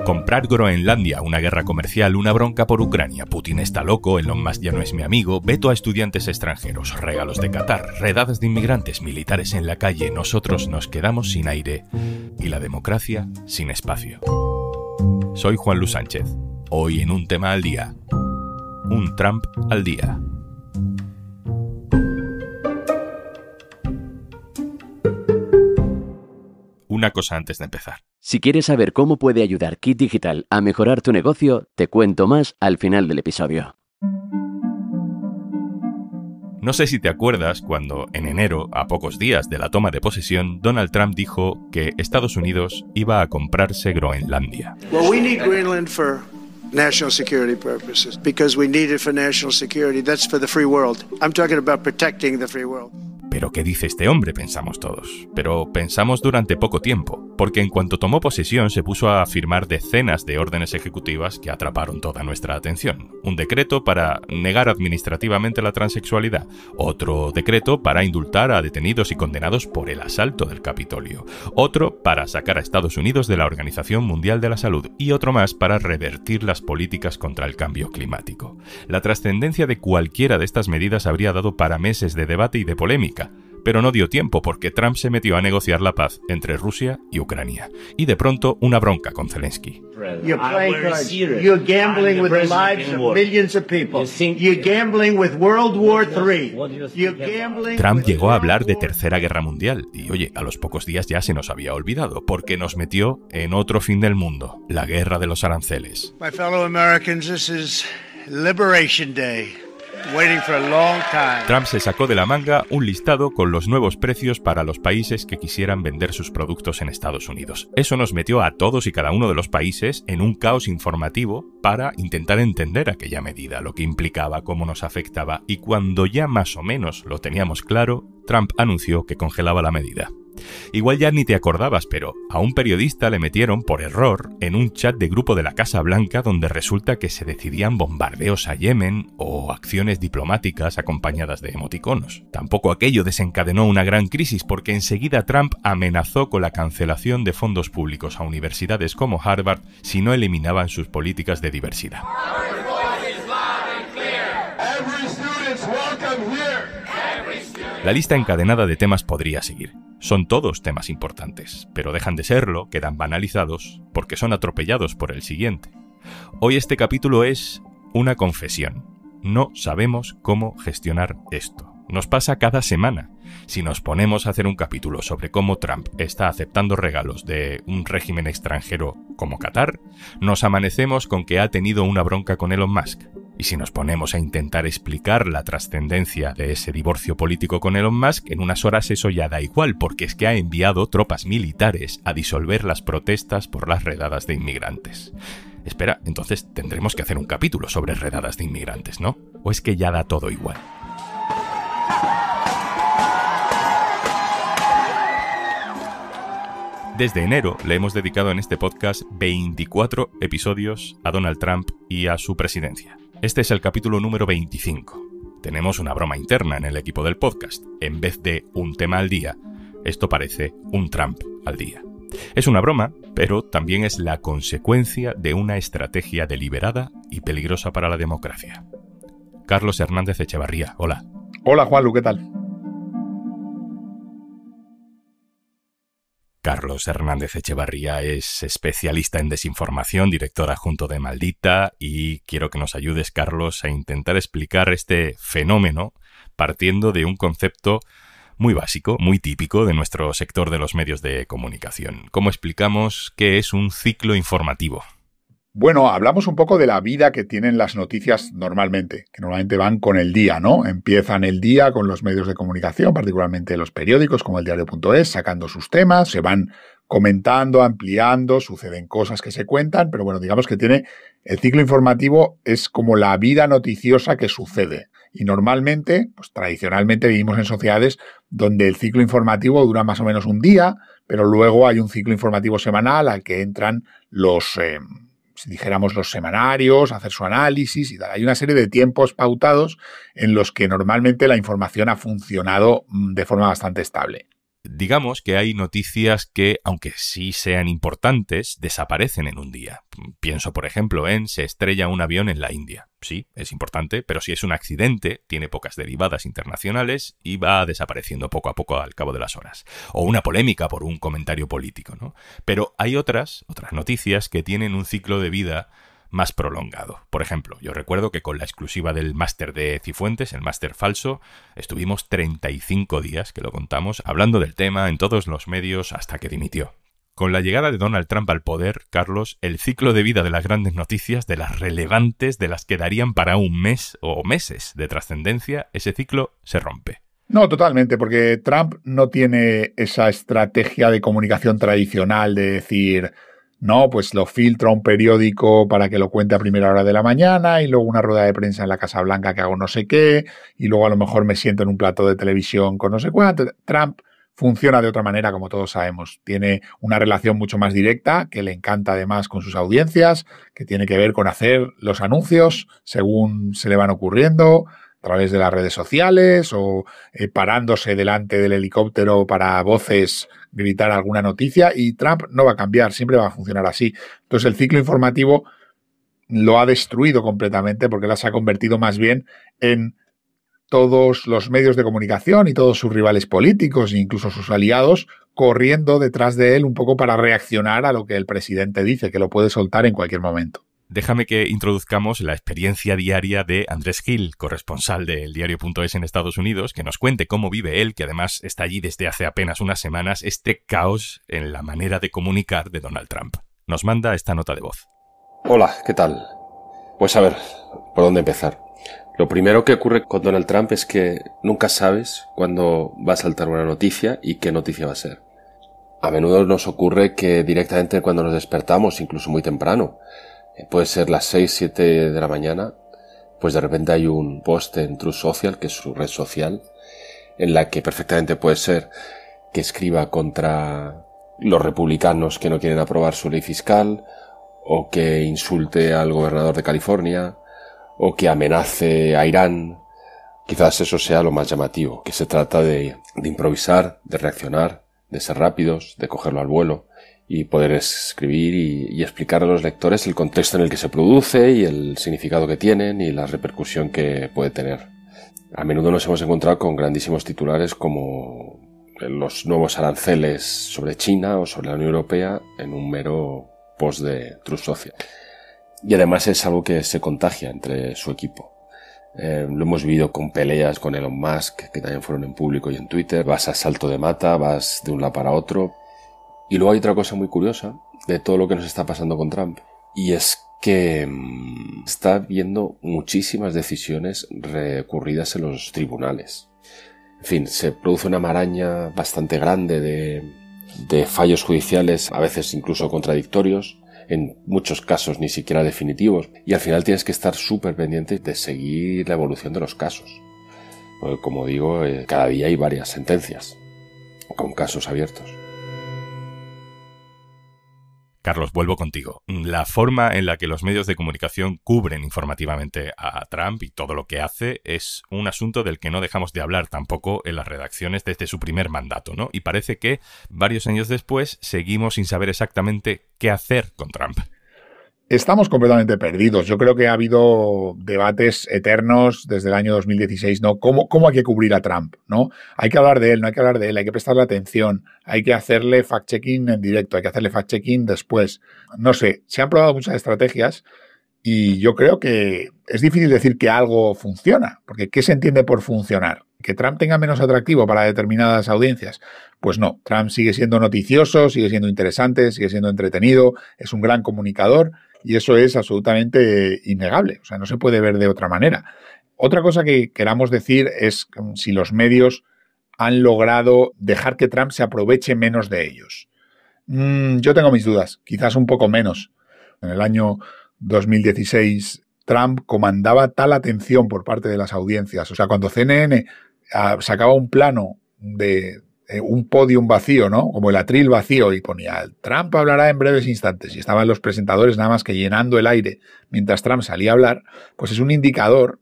Comprar Groenlandia, una guerra comercial, una bronca por Ucrania, Putin está loco, Elon Musk ya no es mi amigo, veto a estudiantes extranjeros, regalos de Qatar, redadas de inmigrantes, militares en la calle, nosotros nos quedamos sin aire y la democracia sin espacio. Soy Juan Luis Sánchez. Hoy en Un Tema al Día. Un Trump al día. Una cosa antes de empezar. Si quieres saber cómo puede ayudar Kit Digital a mejorar tu negocio, te cuento más al final del episodio. No sé si te acuerdas cuando, en enero, a pocos días de la toma de posesión, Donald Trump dijo que Estados Unidos iba a comprarse Groenlandia. Well, we need Greenland for national security purposes, because we need it for national security. That's for the free world. I'm talking about protecting the free world. ¿Pero qué dice este hombre?, pensamos todos. Pero pensamos durante poco tiempo, porque en cuanto tomó posesión se puso a firmar decenas de órdenes ejecutivas que atraparon toda nuestra atención. Un decreto para negar administrativamente la transexualidad, otro decreto para indultar a detenidos y condenados por el asalto del Capitolio, otro para sacar a Estados Unidos de la Organización Mundial de la Salud y otro más para revertir las políticas contra el cambio climático. La trascendencia de cualquiera de estas medidas habría dado para meses de debate y de polémica, pero no dio tiempo porque Trump se metió a negociar la paz entre Rusia y Ucrania. Y de pronto una bronca con Zelensky. You're playing cards. You're gambling with the lives of millions of people. You're gambling with World War III. Trump llegó a hablar de Tercera Guerra Mundial y, oye, a los pocos días ya se nos había olvidado porque nos metió en otro fin del mundo, la guerra de los aranceles. My fellow Americans, this is Liberation Day. Waiting for a long time. Trump se sacó de la manga un listado con los nuevos precios para los países que quisieran vender sus productos en Estados Unidos. Eso nos metió a todos y cada uno de los países en un caos informativo para intentar entender aquella medida, lo que implicaba, cómo nos afectaba, y cuando ya más o menos lo teníamos claro, Trump anunció que congelaba la medida. Igual ya ni te acordabas, pero a un periodista le metieron por error en un chat de grupo de la Casa Blanca donde resulta que se decidían bombardeos a Yemen o acciones diplomáticas acompañadas de emoticonos. Tampoco aquello desencadenó una gran crisis porque enseguida Trump amenazó con la cancelación de fondos públicos a universidades como Harvard si no eliminaban sus políticas de diversidad. La lista encadenada de temas podría seguir. Son todos temas importantes, pero dejan de serlo, quedan banalizados, porque son atropellados por el siguiente. Hoy este capítulo es una confesión. No sabemos cómo gestionar esto. Nos pasa cada semana. Si nos ponemos a hacer un capítulo sobre cómo Trump está aceptando regalos de un régimen extranjero como Qatar, nos amanecemos con que ha tenido una bronca con Elon Musk. Y si nos ponemos a intentar explicar la trascendencia de ese divorcio político con Elon Musk, en unas horas eso ya da igual, porque es que ha enviado tropas militares a disolver las protestas por las redadas de inmigrantes. Espera, entonces tendremos que hacer un capítulo sobre redadas de inmigrantes, ¿no? ¿O es que ya da todo igual? Desde enero le hemos dedicado en este podcast 24 episodios a Donald Trump y a su presidencia. Este es el capítulo número 25. Tenemos una broma interna en el equipo del podcast. En vez de un tema al día, esto parece un Trump al día. Es una broma, pero también es la consecuencia de una estrategia deliberada y peligrosa para la democracia. Carlos Hernández Echevarría, hola. Hola Juanlu, ¿qué tal? Carlos Hernández Echevarría es especialista en desinformación, director adjunto de Maldita, y quiero que nos ayudes, Carlos, a intentar explicar este fenómeno partiendo de un concepto muy básico, muy típico de nuestro sector de los medios de comunicación. ¿Cómo explicamos qué es un ciclo informativo? Bueno, hablamos un poco de la vida que tienen las noticias normalmente, que normalmente van con el día, ¿no? Empiezan el día con los medios de comunicación, particularmente los periódicos como el diario.es, sacando sus temas, se van comentando, ampliando, suceden cosas que se cuentan, pero bueno, digamos que tiene el ciclo informativo es como la vida noticiosa que sucede. Y normalmente, pues tradicionalmente vivimos en sociedades donde el ciclo informativo dura más o menos un día, pero luego hay un ciclo informativo semanal al que entran si dijéramos los semanarios, hacer su análisis y tal. Hay una serie de tiempos pautados en los que normalmente la información ha funcionado de forma bastante estable. Digamos que hay noticias que, aunque sí sean importantes, desaparecen en un día. Pienso, por ejemplo, en se estrella un avión en la India. Sí, es importante, pero si es un accidente, tiene pocas derivadas internacionales y va desapareciendo poco a poco al cabo de las horas. O una polémica por un comentario político, ¿no? Pero hay otras noticias que tienen un ciclo de vida más prolongado. Por ejemplo, yo recuerdo que con la exclusiva del máster de Cifuentes, el máster falso, estuvimos 35 días, que lo contamos, hablando del tema en todos los medios hasta que dimitió. Con la llegada de Donald Trump al poder, Carlos, el ciclo de vida de las grandes noticias, de las relevantes, de las que darían para un mes o meses de trascendencia, ese ciclo se rompe. No, totalmente, porque Trump no tiene esa estrategia de comunicación tradicional de decir, no, pues lo filtra un periódico para que lo cuente a primera hora de la mañana y luego una rueda de prensa en la Casa Blanca que hago no sé qué y luego a lo mejor me siento en un plató de televisión con no sé cuánto. Trump funciona de otra manera, como todos sabemos. Tiene una relación mucho más directa, que le encanta además con sus audiencias, que tiene que ver con hacer los anuncios según se le van ocurriendo, a través de las redes sociales o parándose delante del helicóptero para voces gritar alguna noticia, y Trump no va a cambiar, siempre va a funcionar así. Entonces el ciclo informativo lo ha destruido completamente porque las ha convertido más bien en todos los medios de comunicación y todos sus rivales políticos e incluso sus aliados corriendo detrás de él un poco para reaccionar a lo que el presidente dice, que lo puede soltar en cualquier momento. Déjame que introduzcamos la experiencia diaria de Andrés Gil, corresponsal del diario.es en Estados Unidos, que nos cuente cómo vive él, que además está allí desde hace apenas unas semanas, este caos en la manera de comunicar de Donald Trump. Nos manda esta nota de voz. Hola, ¿qué tal? Pues a ver, ¿por dónde empezar? Lo primero que ocurre con Donald Trump es que nunca sabes cuándo va a saltar una noticia y qué noticia va a ser. A menudo nos ocurre que directamente cuando nos despertamos, incluso muy temprano, puede ser las 6, 7 de la mañana, pues de repente hay un post en Truth Social, que es su red social, en la que perfectamente puede ser que escriba contra los republicanos que no quieren aprobar su ley fiscal, o que insulte al gobernador de California, o que amenace a Irán. Quizás eso sea lo más llamativo, que se trata de improvisar, de reaccionar, de ser rápidos, de cogerlo al vuelo y poder escribir y explicar a los lectores el contexto en el que se produce y el significado que tienen y la repercusión que puede tener. A menudo nos hemos encontrado con grandísimos titulares como los nuevos aranceles sobre China o sobre la Unión Europea en un mero post de Truth Social. Y además es algo que se contagia entre su equipo. Lo hemos vivido con peleas con Elon Musk, que también fueron en público y en Twitter. Vas a salto de mata, vas de un lado para otro. Y luego hay otra cosa muy curiosa de todo lo que nos está pasando con Trump, y es que está viendo muchísimas decisiones recurridas en los tribunales. En fin, se produce una maraña bastante grande de fallos judiciales, a veces incluso contradictorios, en muchos casos ni siquiera definitivos, y al final tienes que estar súper pendiente de seguir la evolución de los casos. Porque, como digo, cada día hay varias sentencias con casos abiertos. Carlos, vuelvo contigo. La forma en la que los medios de comunicación cubren informativamente a Trump y todo lo que hace es un asunto del que no dejamos de hablar tampoco en las redacciones desde su primer mandato, ¿no? Y parece que varios años después seguimos sin saber exactamente qué hacer con Trump. Estamos completamente perdidos. Yo creo que ha habido debates eternos desde el año 2016, ¿no? ¿Cómo hay que cubrir a Trump, ¿no? Hay que hablar de él, no hay que hablar de él, hay que prestarle atención, hay que hacerle fact-checking en directo, hay que hacerle fact-checking después. No sé, se han probado muchas estrategias y yo creo que es difícil decir que algo funciona, porque ¿qué se entiende por funcionar? ¿Que Trump tenga menos atractivo para determinadas audiencias? Pues no, Trump sigue siendo noticioso, sigue siendo interesante, sigue siendo entretenido, es un gran comunicador. Y eso es absolutamente innegable, o sea, no se puede ver de otra manera. Otra cosa que queramos decir es si los medios han logrado dejar que Trump se aproveche menos de ellos. Yo tengo mis dudas, quizás un poco menos. En el año 2016, Trump comandaba tal atención por parte de las audiencias. O sea, cuando CNN sacaba un plano de un podium vacío, ¿no? Como el atril vacío, y ponía Trump hablará en breves instantes, y estaban los presentadores nada más que llenando el aire mientras Trump salía a hablar, pues es un indicador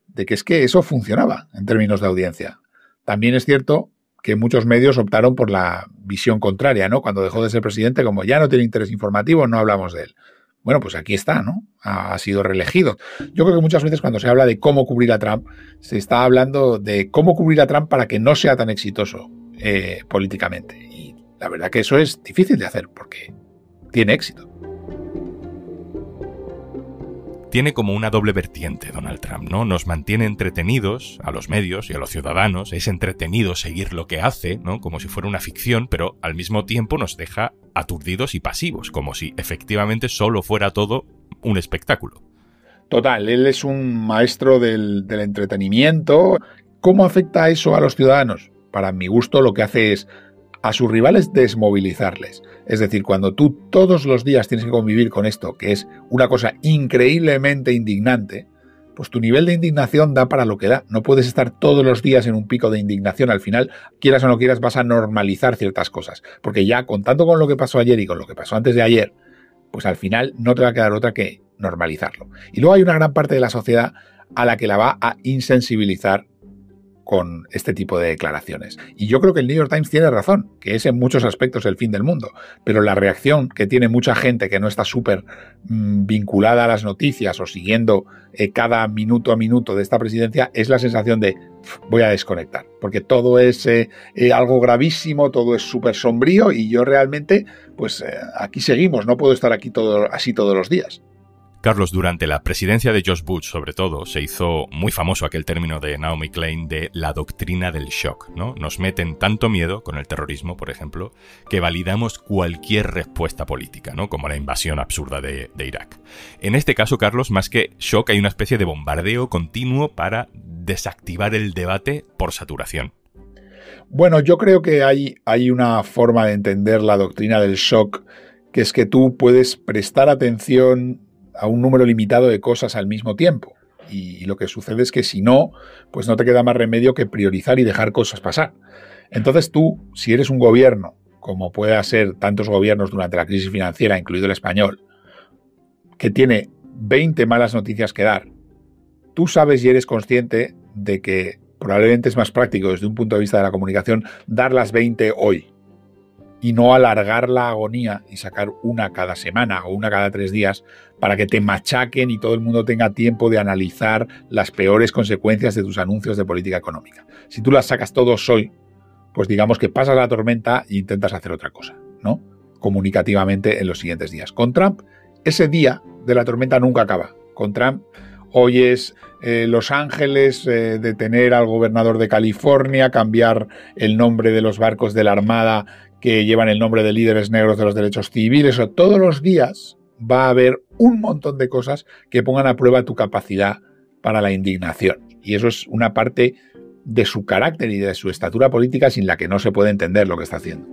de que es que eso funcionaba en términos de audiencia. También es cierto que muchos medios optaron por la visión contraria, ¿no? Cuando dejó de ser presidente, como ya no tiene interés informativo, no hablamos de él. Bueno, pues aquí está, ¿no? Ha sido reelegido. Yo creo que muchas veces cuando se habla de cómo cubrir a Trump, se está hablando de cómo cubrir a Trump para que no sea tan exitoso políticamente. Y la verdad que eso es difícil de hacer porque tiene éxito. Tiene como una doble vertiente Donald Trump, ¿no? Nos mantiene entretenidos a los medios y a los ciudadanos. Es entretenido seguir lo que hace, ¿no? Como si fuera una ficción, pero al mismo tiempo nos deja aturdidos y pasivos, como si efectivamente solo fuera todo un espectáculo. Total, él es un maestro del entretenimiento. ¿Cómo afecta eso a los ciudadanos? Para mi gusto, lo que hace es a sus rivales desmovilizarles. Es decir, cuando tú todos los días tienes que convivir con esto, que es una cosa increíblemente indignante, pues tu nivel de indignación da para lo que da. No puedes estar todos los días en un pico de indignación. Al final, quieras o no quieras, vas a normalizar ciertas cosas. Porque ya contando con lo que pasó ayer y con lo que pasó antes de ayer, pues al final no te va a quedar otra que normalizarlo. Y luego hay una gran parte de la sociedad a la que la va a insensibilizar con este tipo de declaraciones. Y yo creo que el New York Times tiene razón, que es en muchos aspectos el fin del mundo, pero la reacción que tiene mucha gente que no está súper vinculada a las noticias o siguiendo cada minuto a minuto de esta presidencia es la sensación de voy a desconectar, porque todo es algo gravísimo, todo es súper sombrío y yo realmente, pues aquí seguimos, no puedo estar aquí así todos los días. Carlos, durante la presidencia de George Bush, sobre todo, se hizo muy famoso aquel término de Naomi Klein de la doctrina del shock, ¿no? Nos meten tanto miedo con el terrorismo, por ejemplo, que validamos cualquier respuesta política, ¿no? Como la invasión absurda de Irak. En este caso, Carlos, más que shock, hay una especie de bombardeo continuo para desactivar el debate por saturación. Bueno, yo creo que hay una forma de entender la doctrina del shock, que es que tú puedes prestar atención a un número limitado de cosas al mismo tiempo. Y lo que sucede es que si no, pues no te queda más remedio que priorizar y dejar cosas pasar. Entonces tú, si eres un gobierno, como puede ser tantos gobiernos durante la crisis financiera, incluido el español, que tiene 20 malas noticias que dar, tú sabes y eres consciente de que probablemente es más práctico desde un punto de vista de la comunicación dar las 20 hoy y no alargar la agonía y sacar una cada semana o una cada 3 días para que te machaquen y todo el mundo tenga tiempo de analizar las peores consecuencias de tus anuncios de política económica. Si tú las sacas todos hoy, pues digamos que pasas la tormenta e intentas hacer otra cosa, ¿no? Comunicativamente en los siguientes días. Con Trump, ese día de la tormenta nunca acaba. Con Trump oyes Los Ángeles detener al gobernador de California, cambiar el nombre de los barcos de la Armada que llevan el nombre de líderes negros de los derechos civiles. O todos los días va a haber un montón de cosas que pongan a prueba tu capacidad para la indignación. Y eso es una parte de su carácter y de su estatura política sin la que no se puede entender lo que está haciendo.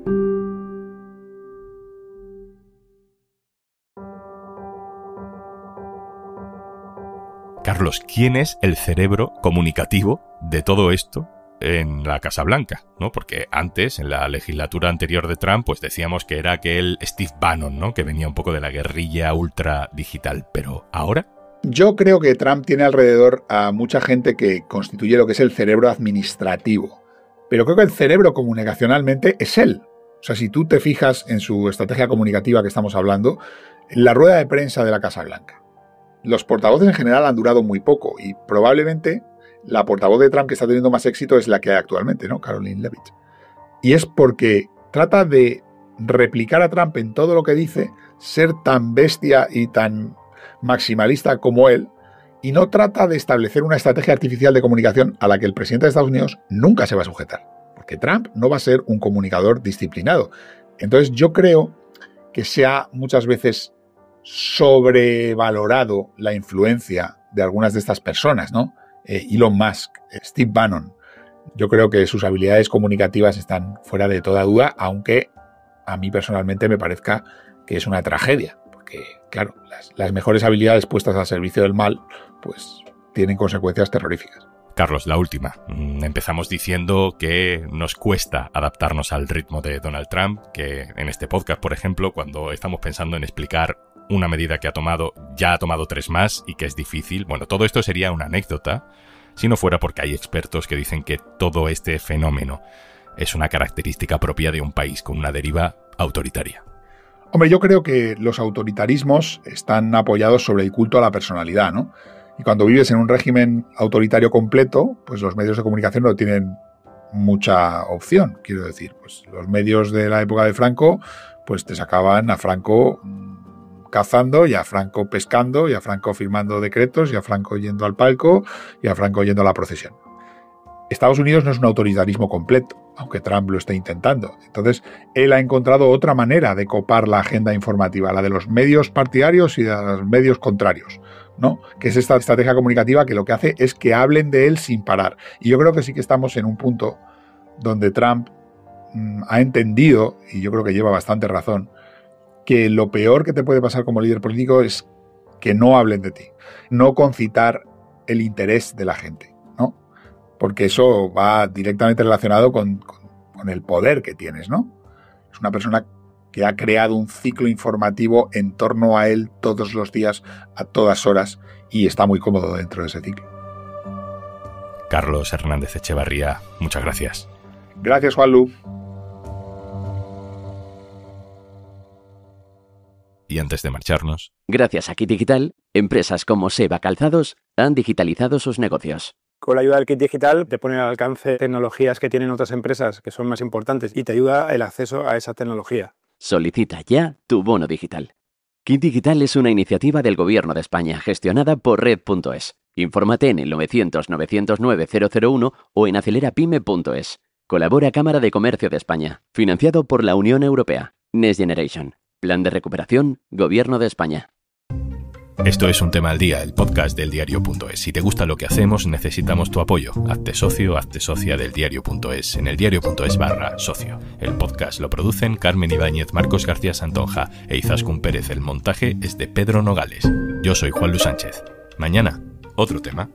Carlos, ¿quién es el cerebro comunicativo de todo esto en la Casa Blanca, ¿no? Porque antes, en la legislatura anterior de Trump, pues decíamos que era aquel Steve Bannon, ¿no? Que venía un poco de la guerrilla ultra digital. Pero ¿ahora? Yo creo que Trump tiene alrededor a mucha gente que constituye lo que es el cerebro administrativo. Pero creo que el cerebro comunicacionalmente es él. O sea, si tú te fijas en su estrategia comunicativa que estamos hablando, en la rueda de prensa de la Casa Blanca, los portavoces en general han durado muy poco y probablemente la portavoz de Trump que está teniendo más éxito es la que hay actualmente, ¿no? Karoline Leavitt. Y es porque trata de replicar a Trump en todo lo que dice, ser tan bestia y tan maximalista como él, y no trata de establecer una estrategia artificial de comunicación a la que el presidente de Estados Unidos nunca se va a sujetar. Porque Trump no va a ser un comunicador disciplinado. Entonces yo creo que se ha muchas veces sobrevalorado la influencia de algunas de estas personas, ¿no? Elon Musk, Steve Bannon. Yo creo que sus habilidades comunicativas están fuera de toda duda, aunque a mí personalmente me parezca que es una tragedia, porque, claro, las mejores habilidades puestas al servicio del mal, pues tienen consecuencias terroríficas. Carlos, la última. Empezamos diciendo que nos cuesta adaptarnos al ritmo de Donald Trump, que en este podcast, por ejemplo, cuando estamos pensando en explicar una medida que ya ha tomado 3 más y que es difícil. Bueno, todo esto sería una anécdota si no fuera porque hay expertos que dicen que todo este fenómeno es una característica propia de un país con una deriva autoritaria. Hombre, yo creo que los autoritarismos están apoyados sobre el culto a la personalidad, ¿no? Y cuando vives en un régimen autoritario completo, pues los medios de comunicación no tienen mucha opción, quiero decir. Pues los medios de la época de Franco, pues te sacaban a Franco cazando y a Franco pescando y a Franco firmando decretos y a Franco yendo al palco y a Franco yendo a la procesión. Estados Unidos no es un autoritarismo completo, aunque Trump lo esté intentando. Entonces, él ha encontrado otra manera de copar la agenda informativa, la de los medios partidarios y de los medios contrarios, ¿no? Que es esta estrategia comunicativa que lo que hace es que hablen de él sin parar. Y yo creo que sí que estamos en un punto donde Trump ha entendido, y yo creo que lleva bastante razón, que lo peor que te puede pasar como líder político es que no hablen de ti, no concitar el interés de la gente, ¿no? Porque eso va directamente relacionado con el poder que tienes, ¿no? Es una persona que ha creado un ciclo informativo en torno a él todos los días, a todas horas, y está muy cómodo dentro de ese ciclo. Carlos Hernández Echevarría, muchas gracias. Gracias, Juanlu. Y antes de marcharnos... Gracias a Kit Digital, empresas como Seba Calzados han digitalizado sus negocios. Con la ayuda del Kit Digital te pone al alcance tecnologías que tienen otras empresas que son más importantes y te ayuda el acceso a esa tecnología. Solicita ya tu bono digital. Kit Digital es una iniciativa del Gobierno de España gestionada por Red.es. Infórmate en el 900-909-001 o en acelerapyme.es. Colabora Cámara de Comercio de España. Financiado por la Unión Europea. Next Generation. Plan de recuperación, Gobierno de España. Esto es Un Tema al Día, el podcast del Diario.es. Si te gusta lo que hacemos, necesitamos tu apoyo. Hazte socio, hazte socia del Diario.es en el Diario.es/socio. El podcast lo producen Carmen Ibáñez, Marcos García Santonja e Izaskun Pérez. El montaje es de Pedro Nogales. Yo soy Juanlu Sánchez. Mañana, otro tema.